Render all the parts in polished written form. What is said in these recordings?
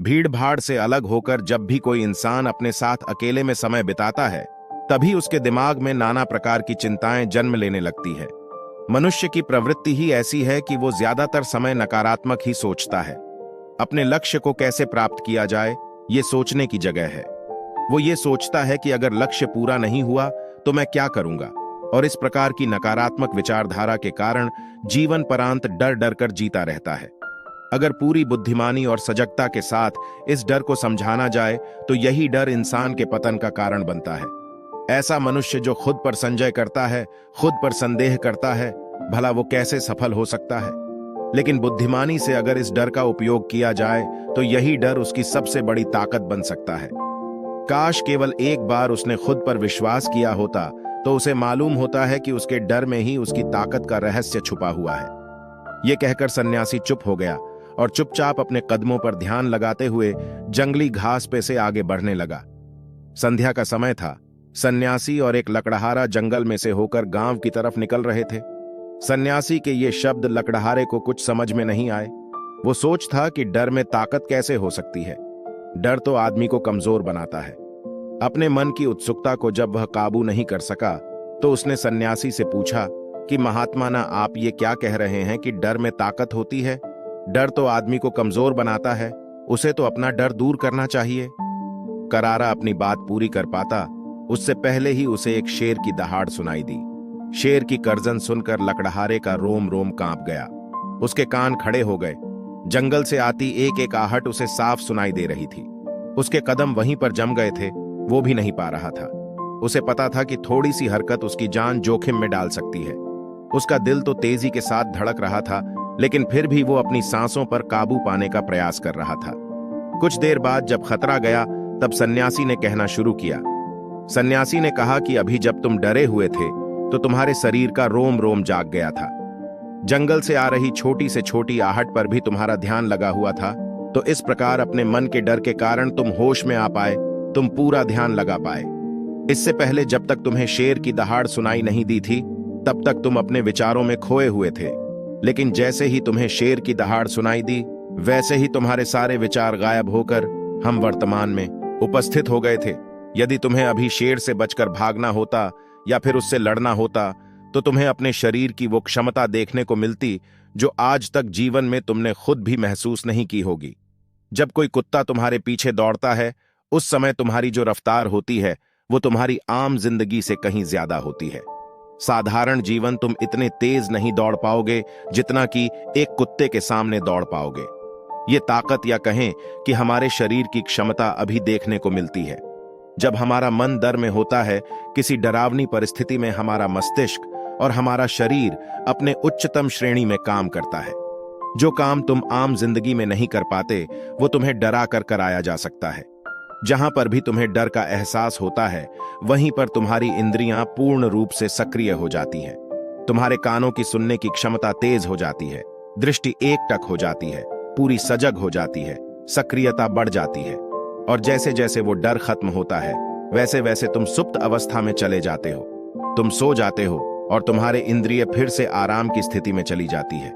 भीड़ भाड़ से अलग होकर जब भी कोई इंसान अपने साथ अकेले में समय बिताता है, तभी उसके दिमाग में नाना प्रकार की चिंताएं जन्म लेने लगती है। मनुष्य की प्रवृत्ति ही ऐसी है कि वो ज्यादातर समय नकारात्मक ही सोचता है। अपने लक्ष्य को कैसे प्राप्त किया जाए, ये सोचने की जगह है। वो ये सोचता है कि अगर लक्ष्य पूरा नहीं हुआ तो मैं क्या करूंगा, और इस प्रकार की नकारात्मक विचारधारा के कारण जीवन परांत डर डर कर जीता रहता है। अगर पूरी बुद्धिमानी और सजगता के साथ इस डर को समझाना जाए तो यही डर इंसान के पतन का कारण बनता है। ऐसा मनुष्य जो खुद पर संजय करता है, खुद पर संदेह करता है, भला वो कैसे सफल हो सकता है। लेकिन बुद्धिमानी से अगर इस डर का उपयोग किया जाए तो यही डर उसकी सबसे बड़ी ताकत बन सकता है। काश केवल एक बार उसने खुद पर विश्वास किया होता तो उसे मालूम होता है कि उसके डर में ही उसकी ताकत का रहस्य छुपा हुआ है। यह कहकर सन्यासी चुप हो गया और चुपचाप अपने कदमों पर ध्यान लगाते हुए जंगली घास पे से आगे बढ़ने लगा। संध्या का समय था। सन्यासी और एक लकड़हारा जंगल में से होकर गांव की तरफ निकल रहे थे। सन्यासी के ये शब्द लकड़हारे को कुछ समझ में नहीं आए। वो सोच था कि डर में ताकत कैसे हो सकती है। डर तो आदमी को कमजोर बनाता है। अपने मन की उत्सुकता को जब वह काबू नहीं कर सका तो उसने सन्यासी से पूछा कि महात्मा ना, आप ये क्या कह रहे हैं कि डर में ताकत होती है? डर तो आदमी को कमजोर बनाता है, उसे तो अपना डर दूर करना चाहिए। करारा अपनी बात पूरी कर पाता उससे पहले ही उसे एक शेर की दहाड़ सुनाई दी। शेर की गर्जन सुनकर लकड़हारे का रोम रोम कांप गया। उसके कान खड़े हो गए। जंगल से आती एक एक आहट उसे साफ सुनाई दे रही थी। उसके कदम वहीं पर जम गए थे, वो भी नहीं पा रहा था। उसे पता था कि थोड़ी सी हरकत उसकी जान जोखिम में डाल सकती है। उसका दिल तो तेजी के साथ धड़क रहा था, लेकिन फिर भी वो अपनी सांसों पर काबू पाने का प्रयास कर रहा था। कुछ देर बाद जब खतरा गया तब सन्यासी ने कहना शुरू किया। सन्यासी ने कहा कि अभी जब तुम डरे हुए थे तो तुम्हारे शरीर का रोम रोम जाग गया था। जंगल से आ रही छोटी से छोटी आहट पर भी तुम्हारा ध्यान लगा हुआ था। तो इस प्रकार अपने मन के डर के कारण तुम होश में आ पाए, तुम पूरा ध्यान लगा पाए। इससे पहले जब तक तुम्हें शेर की दहाड़ सुनाई नहीं दी थी तब तक तुम अपने विचारों में खोए हुए थे। लेकिन जैसे ही तुम्हें शेर की दहाड़ सुनाई दी वैसे ही तुम्हारे सारे विचार गायब होकर हम वर्तमान में उपस्थित हो गए थे। यदि तुम्हें अभी शेर से बचकर भागना होता या फिर उससे लड़ना होता तो तुम्हें अपने शरीर की वो क्षमता देखने को मिलती जो आज तक जीवन में तुमने खुद भी महसूस नहीं की होगी। जब कोई कुत्ता तुम्हारे पीछे दौड़ता है उस समय तुम्हारी जो रफ्तार होती है वो तुम्हारी आम जिंदगी से कहीं ज्यादा होती है। साधारण जीवन तुम इतने तेज नहीं दौड़ पाओगे जितना कि एक कुत्ते के सामने दौड़ पाओगे। ये ताकत या कहें कि हमारे शरीर की क्षमता अभी देखने को मिलती है। जब हमारा मन डर में होता है, किसी डरावनी परिस्थिति में हमारा मस्तिष्क और हमारा शरीर अपने उच्चतम श्रेणी में काम करता है। जो काम तुम आम जिंदगी में नहीं कर पाते वो तुम्हें डरा कर कराया जा सकता है। जहां पर भी तुम्हें डर का एहसास होता है वहीं पर तुम्हारी इंद्रियां पूर्ण रूप से सक्रिय हो जाती हैं। तुम्हारे कानों की सुनने की क्षमता तेज हो जाती है, दृष्टि एकटक हो जाती है, पूरी सजग हो जाती है, सक्रियता बढ़ जाती है। और जैसे जैसे वो डर खत्म होता है वैसे वैसे तुम सुप्त अवस्था में चले जाते हो। तुम सो जाते हो और तुम्हारे इंद्रिय फिर से आराम की स्थिति में चली जाती है।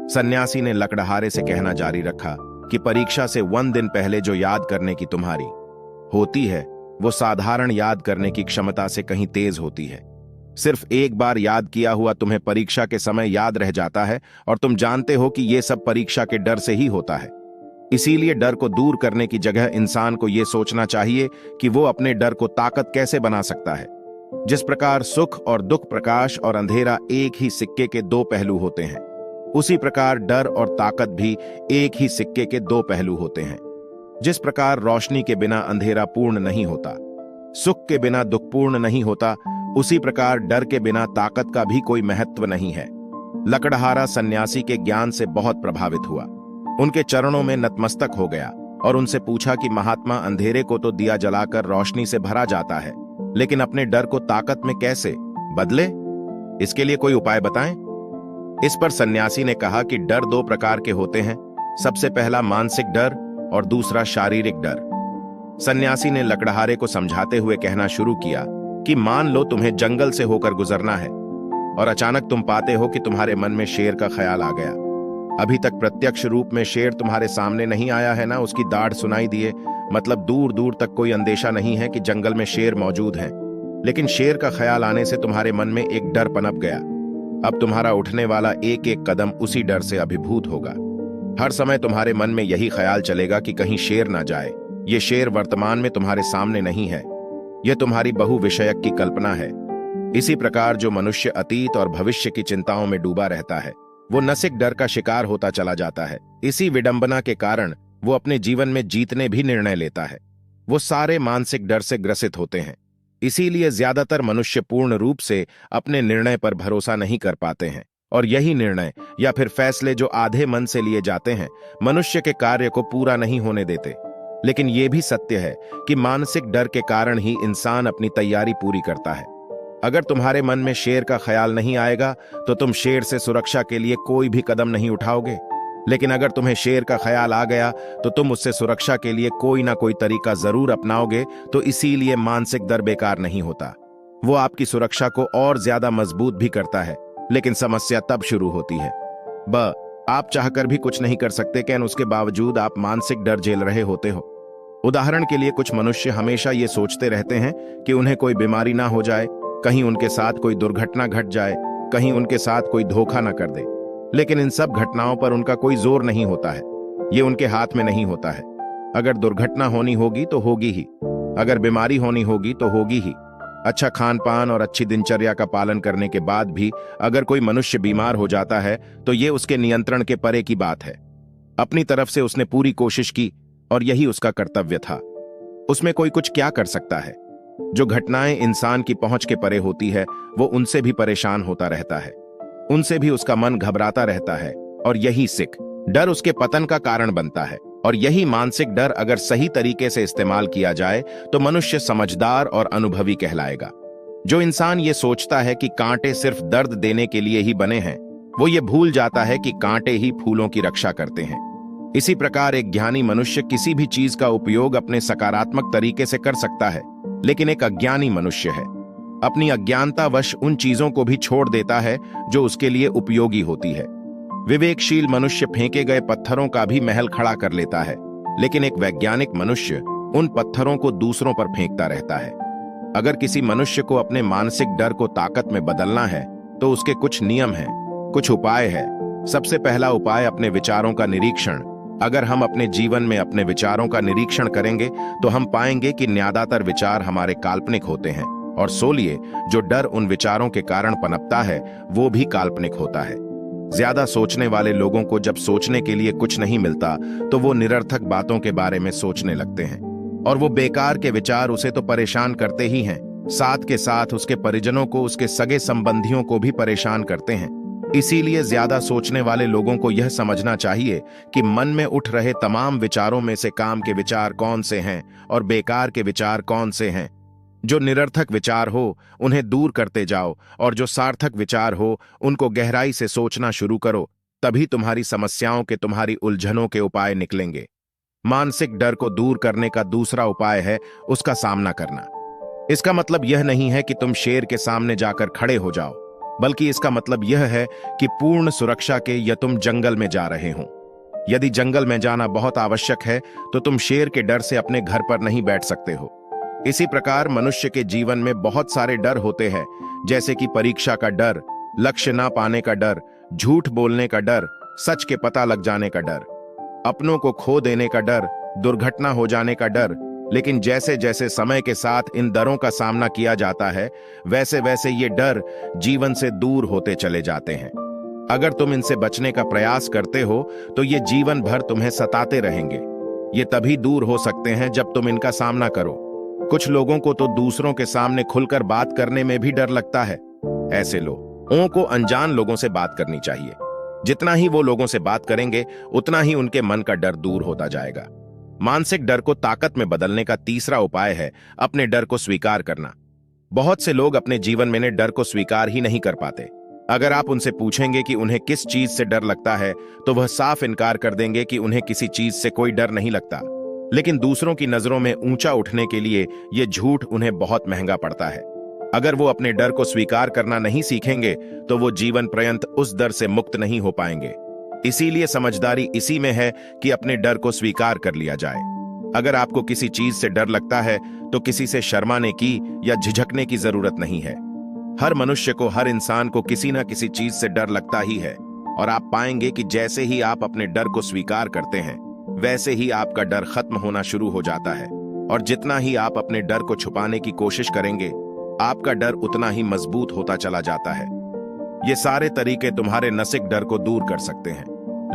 सन्यासी ने लकड़हारे से कहना जारी रखा कि परीक्षा से 1 दिन पहले जो याद करने की तुम्हारी होती है वो साधारण याद करने की क्षमता से कहीं तेज होती है। सिर्फ एक बार याद किया हुआ तुम्हें परीक्षा के समय याद रह जाता है और तुम जानते हो कि यह सब परीक्षा के डर से ही होता है। इसीलिए डर को दूर करने की जगह इंसान को यह सोचना चाहिए कि वो अपने डर को ताकत कैसे बना सकता है। जिस प्रकार सुख और दुख, प्रकाश और अंधेरा एक ही सिक्के के 2 पहलू होते हैं, उसी प्रकार डर और ताकत भी एक ही सिक्के के 2 पहलू होते हैं। जिस प्रकार रोशनी के बिना अंधेरा पूर्ण नहीं होता, सुख के बिना दुख पूर्ण नहीं होता, उसी प्रकार डर के बिना ताकत का भी कोई महत्व नहीं है। लकड़हारा सन्यासी के ज्ञान से बहुत प्रभावित हुआ। उनके चरणों में नतमस्तक हो गया और उनसे पूछा कि महात्मा, अंधेरे को तो दिया जलाकर रोशनी से भरा जाता है, लेकिन अपने डर को ताकत में कैसे बदले? इसके लिए कोई उपाय बताएं। इस पर सन्यासी ने कहा कि डर 2 प्रकार के होते हैं। सबसे पहला मानसिक डर और दूसरा शारीरिक डर। सन्यासी ने लकड़हारे को समझाते हुए कहना शुरू किया कि मान लो तुम्हें जंगल से होकर गुजरना है और अचानक तुम पाते हो कि तुम्हारे मन में शेर का ख्याल आ गया। अभी तक प्रत्यक्ष रूप में शेर तुम्हारे सामने नहीं आया है ना, उसकी दाढ़ सुनाई दिए, मतलब दूर दूर तक कोई अंदेशा नहीं है कि जंगल में शेर मौजूद है। लेकिन शेर का ख्याल आने से तुम्हारे मन में एक डर पनप गया। अब तुम्हारा उठने वाला एक एक कदम उसी डर से अभिभूत होगा। हर समय तुम्हारे मन में यही ख्याल चलेगा कि कहीं शेर ना जाए। ये शेर वर्तमान में तुम्हारे सामने नहीं है, यह तुम्हारी बहुविषयक की कल्पना है। इसी प्रकार जो मनुष्य अतीत और भविष्य की चिंताओं में डूबा रहता है, वो नसिक डर का शिकार होता चला जाता है। इसी विडंबना के कारण वो अपने जीवन में जीतने भी निर्णय लेता है। वो सारे मानसिक डर से ग्रसित होते हैं। इसीलिए ज्यादातर मनुष्य पूर्ण रूप से अपने निर्णय पर भरोसा नहीं कर पाते हैं, और यही निर्णय या फिर फैसले जो आधे मन से लिए जाते हैं, मनुष्य के कार्य को पूरा नहीं होने देते। लेकिन यह भी सत्य है कि मानसिक डर के कारण ही इंसान अपनी तैयारी पूरी करता है। अगर तुम्हारे मन में शेर का ख्याल नहीं आएगा तो तुम शेर से सुरक्षा के लिए कोई भी कदम नहीं उठाओगे। लेकिन अगर तुम्हें शेर का ख्याल आ गया तो तुम उससे सुरक्षा के लिए कोई ना कोई तरीका जरूर अपनाओगे। तो इसीलिए मानसिक डर बेकार नहीं होता, वो आपकी सुरक्षा को और ज्यादा मजबूत भी करता है। लेकिन समस्या तब शुरू होती है आप चाहकर भी कुछ नहीं कर सकते, क्या उसके बावजूद आप मानसिक डर झेल रहे होते हो। उदाहरण के लिए कुछ मनुष्य हमेशा ये सोचते रहते हैं कि उन्हें कोई बीमारी ना हो जाए, कहीं उनके साथ कोई दुर्घटना घट जाए, कहीं उनके साथ कोई धोखा ना कर दे। लेकिन इन सब घटनाओं पर उनका कोई जोर नहीं होता है, ये उनके हाथ में नहीं होता है। अगर दुर्घटना होनी होगी तो होगी ही, अगर बीमारी होनी होगी तो होगी ही। अच्छा खान पान और अच्छी दिनचर्या का पालन करने के बाद भी अगर कोई मनुष्य बीमार हो जाता है तो ये उसके नियंत्रण के परे की बात है। अपनी तरफ से उसने पूरी कोशिश की और यही उसका कर्तव्य था। उसमें कोई कुछ क्या कर सकता है। जो घटनाएं इंसान की पहुंच के परे होती है वो उनसे भी परेशान होता रहता है, उनसे भी उसका मन घबराता रहता है, और यही सिक डर उसके पतन का कारण बनता है। और यही मानसिक डर अगर सही तरीके से इस्तेमाल किया जाए तो मनुष्य समझदार और अनुभवी कहलाएगा। जो इंसान ये सोचता है कि कांटे सिर्फ दर्द देने के लिए ही बने हैं, वो ये भूल जाता है कि कांटे ही फूलों की रक्षा करते हैं। इसी प्रकार एक ज्ञानी मनुष्य किसी भी चीज का उपयोग अपने सकारात्मक तरीके से कर सकता है, लेकिन एक अज्ञानी मनुष्य है अपनी अज्ञानतावश उन चीजों को भी छोड़ देता है जो उसके लिए उपयोगी होती है। विवेकशील मनुष्य फेंके गए पत्थरों का भी महल खड़ा कर लेता है, लेकिन एक वैज्ञानिक मनुष्य उन पत्थरों को दूसरों पर फेंकता रहता है। अगर किसी मनुष्य को अपने मानसिक डर को ताकत में बदलना है तो उसके कुछ नियम हैं, कुछ उपाय है। सबसे पहला उपाय अपने विचारों का निरीक्षण। अगर हम अपने जीवन में अपने विचारों का निरीक्षण करेंगे तो हम पाएंगे कि ज्यादातर विचार हमारे काल्पनिक होते हैं, और सोलिए जो डर उन विचारों के कारण पनपता है वो भी काल्पनिक होता है। ज्यादा सोचने वाले लोगों को जब सोचने के लिए कुछ नहीं मिलता तो वो निरर्थक बातों के बारे में सोचने लगते हैं, और वो बेकार के विचार उसे तो परेशान करते ही हैं, साथ के साथ उसके परिजनों को, उसके सगे संबंधियों को भी परेशान करते हैं। इसीलिए ज्यादा सोचने वाले लोगों को यह समझना चाहिए कि मन में उठ रहे तमाम विचारों में से काम के विचार कौन से हैं और बेकार के विचार कौन से हैं। जो निरर्थक विचार हो उन्हें दूर करते जाओ, और जो सार्थक विचार हो उनको गहराई से सोचना शुरू करो। तभी तुम्हारी समस्याओं के, तुम्हारी उलझनों के उपाय निकलेंगे। मानसिक डर को दूर करने का दूसरा उपाय है उसका सामना करना। इसका मतलब यह नहीं है कि तुम शेर के सामने जाकर खड़े हो जाओ, बल्कि इसका मतलब यह है कि पूर्ण सुरक्षा के या तुम जंगल में जा रहे हो। यदि जंगल में जाना बहुत आवश्यक है तो तुम शेर के डर से अपने घर पर नहीं बैठ सकते हो। इसी प्रकार मनुष्य के जीवन में बहुत सारे डर होते हैं, जैसे कि परीक्षा का डर, लक्ष्य ना पाने का डर, झूठ बोलने का डर, सच के पता लग जाने का डर, अपनों को खो देने का डर, दुर्घटना हो जाने का डर। लेकिन जैसे जैसे समय के साथ इन डरों का सामना किया जाता है वैसे वैसे ये डर जीवन से दूर होते चले जाते हैं। अगर तुम इनसे बचने का प्रयास करते हो तो ये जीवन भर तुम्हें सताते रहेंगे। ये तभी दूर हो सकते हैं जब तुम इनका सामना करो। कुछ लोगों को तो दूसरों के सामने खुलकर बात करने में भी डर लगता है। ऐसे लोगों को अनजान लोगों से बात करनी चाहिए। जितना ही वो लोगों से बात करेंगे उतना ही उनके मन का डर दूर होता जाएगा। मानसिक डर को ताकत में बदलने का तीसरा उपाय है अपने डर को स्वीकार करना। बहुत से लोग अपने जीवन में डर को स्वीकार ही नहीं कर पाते। अगर आप उनसे पूछेंगे कि उन्हें किस चीज से डर लगता है तो वह साफ इनकार कर देंगे कि उन्हें किसी चीज से कोई डर नहीं लगता। लेकिन दूसरों की नजरों में ऊंचा उठने के लिए यह झूठ उन्हें बहुत महंगा पड़ता है। अगर वो अपने डर को स्वीकार करना नहीं सीखेंगे तो वो जीवन पर्यंत उस डर से मुक्त नहीं हो पाएंगे। इसीलिए समझदारी इसी में है कि अपने डर को स्वीकार कर लिया जाए। अगर आपको किसी चीज से डर लगता है तो किसी से शर्माने की या झिझकने की जरूरत नहीं है। हर मनुष्य को, हर इंसान को किसी ना किसी चीज से डर लगता ही है, और आप पाएंगे कि जैसे ही आप अपने डर को स्वीकार करते हैं वैसे ही आपका डर खत्म होना शुरू हो जाता है। और जितना ही आप अपने डर को छुपाने की कोशिश करेंगे आपका डर उतना ही मजबूत होता चला जाता है। ये सारे तरीके तुम्हारे नैतिक डर को दूर कर सकते हैं,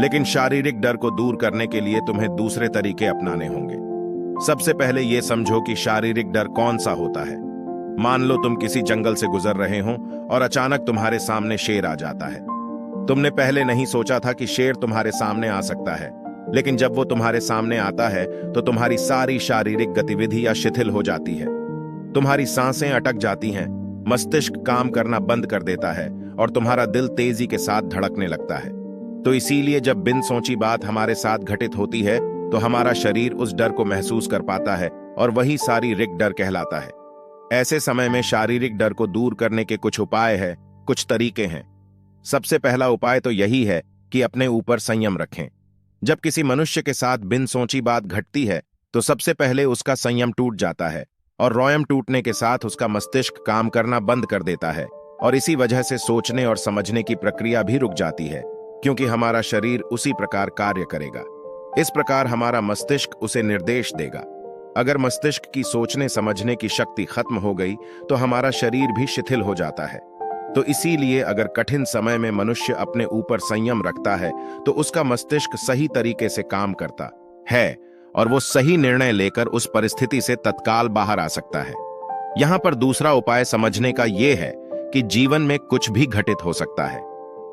लेकिन शारीरिक डर को दूर करने के लिए तुम्हें दूसरे तरीके अपनाने होंगे। सबसे पहले यह समझो कि शारीरिक डर कौन सा होता है। मान लो तुम किसी जंगल से गुजर रहे हो और अचानक तुम्हारे सामने शेर आ जाता है। तुमने पहले नहीं सोचा था कि शेर तुम्हारे सामने आ सकता है, लेकिन जब वो तुम्हारे सामने आता है तो तुम्हारी सारी शारीरिक गतिविधियां शिथिल हो जाती है। तुम्हारी सांसें अटक जाती हैं, मस्तिष्क काम करना बंद कर देता है और तुम्हारा दिल तेजी के साथ धड़कने लगता है। तो इसीलिए जब बिन सोची बात हमारे साथ घटित होती है तो हमारा शरीर उस डर को महसूस कर पाता है और वही शारीरिक डर कहलाता है। ऐसे समय में शारीरिक डर को दूर करने के कुछ उपाय हैं, कुछ तरीके हैं। सबसे पहला उपाय तो यही है कि अपने ऊपर संयम रखें। जब किसी मनुष्य के साथ बिन सोची बात घटती है तो सबसे पहले उसका संयम टूट जाता है, और रोयम टूटने के साथ उसका मस्तिष्क काम करना बंद कर देता है, और इसी वजह से सोचने और समझने की प्रक्रिया भी रुक जाती है, क्योंकि हमारा शरीर उसी प्रकार कार्य करेगा। इस प्रकार हमारा मस्तिष्क उसे निर्देश देगा। अगर मस्तिष्क की सोचने समझने की शक्ति खत्म हो गई तो हमारा शरीर भी शिथिल हो जाता है। तो इसीलिए अगर कठिन समय में मनुष्य अपने ऊपर संयम रखता है तो उसका मस्तिष्क सही तरीके से काम करता है और वो सही निर्णय लेकर उस परिस्थिति से तत्काल बाहर आ सकता है। यहां पर दूसरा उपाय समझने का यह है कि जीवन में कुछ भी घटित हो सकता है।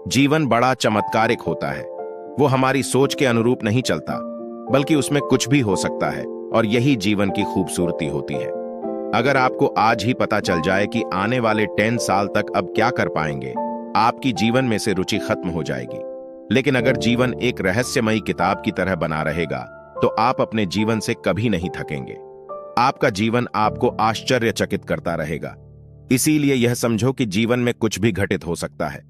जीवन बड़ा चमत्कारिक होता है, वो हमारी सोच के अनुरूप नहीं चलता, बल्कि उसमें कुछ भी हो सकता है, और यही जीवन की खूबसूरती होती है। अगर आपको आज ही पता चल जाए कि आने वाले 10 साल तक अब क्या कर पाएंगे, आपकी जीवन में से रुचि खत्म हो जाएगी। लेकिन अगर जीवन एक रहस्यमयी किताब की तरह बना रहेगा तो आप अपने जीवन से कभी नहीं थकेंगे। आपका जीवन आपको आश्चर्यचकित करता रहेगा। इसीलिए यह समझो कि जीवन में कुछ भी घटित हो सकता है,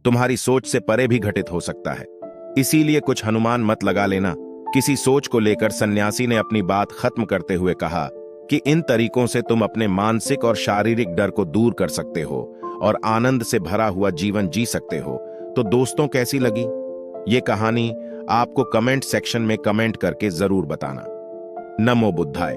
तुम्हारी सोच से परे भी घटित हो सकता है। इसीलिए कुछ अनुमान मत लगा लेना। किसी सोच को लेकर सन्यासी ने अपनी बात खत्म करते हुए कहा कि इन तरीकों से तुम अपने मानसिक और शारीरिक डर को दूर कर सकते हो और आनंद से भरा हुआ जीवन जी सकते हो। तो दोस्तों, कैसी लगी ये कहानी? आपको कमेंट सेक्शन में कमेंट करके जरूर बताना। नमो बुद्धाय।